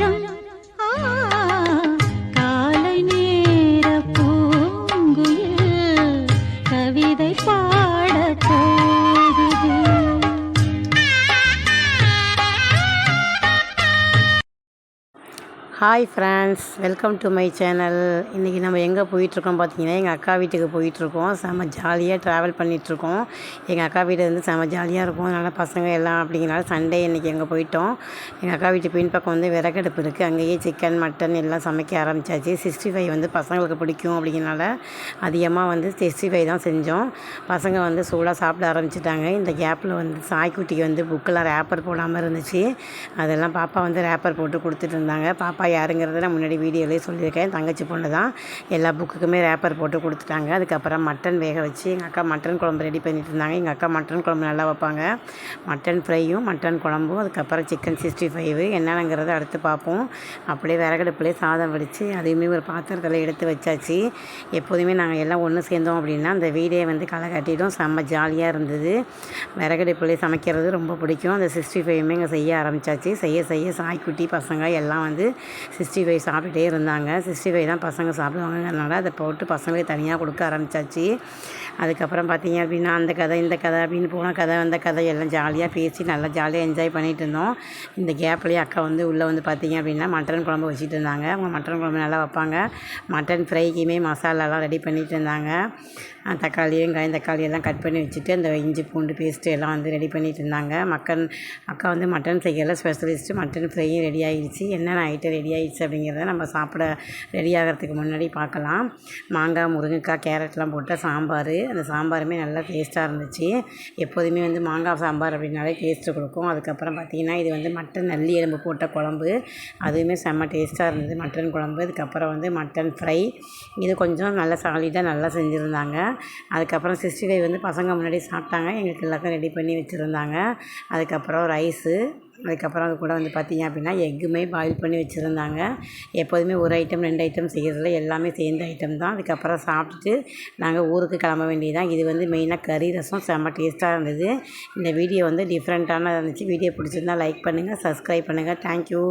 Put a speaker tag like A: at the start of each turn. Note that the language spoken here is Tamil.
A: வரும் காலை நேர பூங்குயில் கவிதை பாடப் போகுது.
B: Hi friends, welcome to my channel. இன்றைக்கி நம்ம எங்கே போயிட்டுருக்கோம் பார்த்தீங்கன்னா, எங்கள் அக்கா வீட்டுக்கு போயிட்டுருக்கோம். செம்ம ஜாலியாக ட்ராவல் பண்ணிகிட்ருக்கோம். எங்கள் அக்கா வீடு வந்து செம்ம ஜாலியாக இருக்கும். அதனால் பசங்க எல்லாம் அப்படிங்கிறனால சண்டே இன்றைக்கி எங்கே போயிட்டோம். எங்கள் அக்கா வீட்டு பின்பக்கம் வந்து விறகடுப்பு இருக்குது. அங்கேயே சிக்கன் மட்டன் எல்லாம் சமைக்க ஆரம்பித்தாச்சு. 65 வந்து பசங்களுக்கு பிடிக்கும் அப்படிங்கிறனால அதிகமாக வந்து 65 தான் செஞ்சோம். பசங்க வந்து சூடாக சாப்பிட ஆரம்பிச்சிட்டாங்க. இந்த கேப்பில் வந்து சாய்க்குட்டிக்கு வந்து புக்கெல்லாம் ரேப்பர் போடாமல் இருந்துச்சு. அதெல்லாம் பாப்பா வந்து ரேப்பர் போட்டு கொடுத்துட்டு இருந்தாங்க. பாப்பா யாருங்கிறத நான் முன்னாடி வீடியோலேயே சொல்லியிருக்கேன். தங்கச்சி பொண்ணு தான். எல்லா புக்குக்குமே ரேப்பர் போட்டு கொடுத்துட்டாங்க. அதுக்கப்புறம் மட்டன் வேக வச்சு எங்கள் அக்கா மட்டன் குழம்பு ரெடி பண்ணிட்டு இருந்தாங்க. எங்கள் அக்கா மட்டன் குழம்பு நல்லா வைப்பாங்க. மட்டன் ஃப்ரையும் மட்டன் குழம்பும் அதுக்கப்புறம் சிக்கன் 65 என்னென்னங்கிறத அடுத்து பார்ப்போம். அப்படியே விறகடுப்புலேயே சாதம் வடித்து அதையுமே ஒரு பாத்திரத்தில் எடுத்து வச்சாச்சு. எப்போதுமே நாங்கள் எல்லாம் ஒன்று சேர்ந்தோம் அப்படின்னா அந்த வீடே வந்து களை கட்டிடும். செம்ம ஜாலியாக இருந்தது. விறகடுப்புலேயே சமைக்கிறது ரொம்ப பிடிக்கும். அந்த 65மே இங்கே செய்ய ஆரம்பித்தாச்சு. செய்ய செய்ய சாய்க்குட்டி பசங்க எல்லாம் வந்து 65 சாப்பிட்டுட்டே இருந்தாங்க. 65 தான் பசங்க சாப்பிடுவாங்கங்கிறனால அதை போட்டு பசங்களுக்கு தனியாக கொடுக்க ஆரம்பித்தாச்சு. அதுக்கப்புறம் பார்த்திங்க அப்படின்னா அந்த கதை இந்த கதை அப்படின்னு போன கதை வந்த கதை எல்லாம் ஜாலியாக பேசி நல்லா ஜாலியாக என்ஜாய் பண்ணிகிட்டு இருந்தோம். இந்த கேப்லேயே அக்கா வந்து உள்ளே வந்து பார்த்திங்க அப்படின்னா மட்டன் குழம்பு வச்சுட்டு இருந்தாங்க. அவங்க மட்டன் குழம்பு நல்லா வைப்பாங்க. மட்டன் ஃப்ரைக்குமே மசாலாலாம் ரெடி பண்ணிகிட்டு இருந்தாங்க. தக்காளி வெங்காயம் தக்காளி எல்லாம் கட் பண்ணி வச்சுட்டு அந்த இஞ்சி பூண்டு பேஸ்ட்டு எல்லாம் வந்து ரெடி பண்ணிகிட்டு இருந்தாங்க. அக்கா வந்து மட்டன் செய்யல ஸ்பெஷலிஸ்ட்டு. மட்டன் ஃப்ரையும் ரெடி ஆகிடுச்சு. என்னென்ன ஐட்டம் ரெடி ஆகிடுச்சு அப்படிங்கிறத நம்ம சாப்பிட ரெடி ஆகிறதுக்கு முன்னாடி பார்க்கலாம். மாங்காய் முருங்கைக்காய் கேரட்லாம் போட்ட சாம்பார். அந்த சாம்பாருமே நல்லா டேஸ்ட்டாக இருந்துச்சு. எப்போதுமே வந்து மாங்காய் சாம்பார் அப்படின்னாலே டேஸ்ட்டு கொடுக்கும். அதுக்கப்புறம் பார்த்திங்கன்னா இது வந்து மட்டன் நல்லி எலும்பு போட்ட குழம்பு. அதுவுமே செம்ம டேஸ்ட்டாக இருந்தது மட்டன் குழம்பு. அதுக்கப்புறம் வந்து மட்டன் ஃப்ரை. இது கொஞ்சம் நல்லா சாலிடாக நல்லா செஞ்சுருந்தாங்க. அதுக்கப்புறம் 65 வந்து பசங்க முன்னாடி சாப்பிட்டாங்க. எங்களுக்கு எல்லாத்தையும் ரெடி பண்ணி வச்சுருந்தாங்க. அதுக்கப்புறம் ரைஸு. அதுக்கப்புறம் அது கூட வந்து பார்த்திங்க அப்படின்னா எக்குமே பாயில் பண்ணி வச்சுருந்தாங்க. எப்போதுமே ஒரு ஐட்டம் 2 ஐட்டம் செய்கிறதுல எல்லாமே சேர்ந்த ஐட்டம் தான். அதுக்கப்புறம் சாப்பிட்டுட்டு நாங்கள் ஊருக்கு கிளம்ப வேண்டியதான். இது வந்து மெயினாக கறி ரசம் செம்ம டேஸ்ட்டாக இருந்தது. இந்த வீடியோ வந்து டிஃப்ரெண்ட்டான இருந்துச்சு. வீடியோ பிடிச்சிருந்தால் லைக் பண்ணுங்கள், சப்ஸ்கிரைப் பண்ணுங்கள். தேங்க்யூ.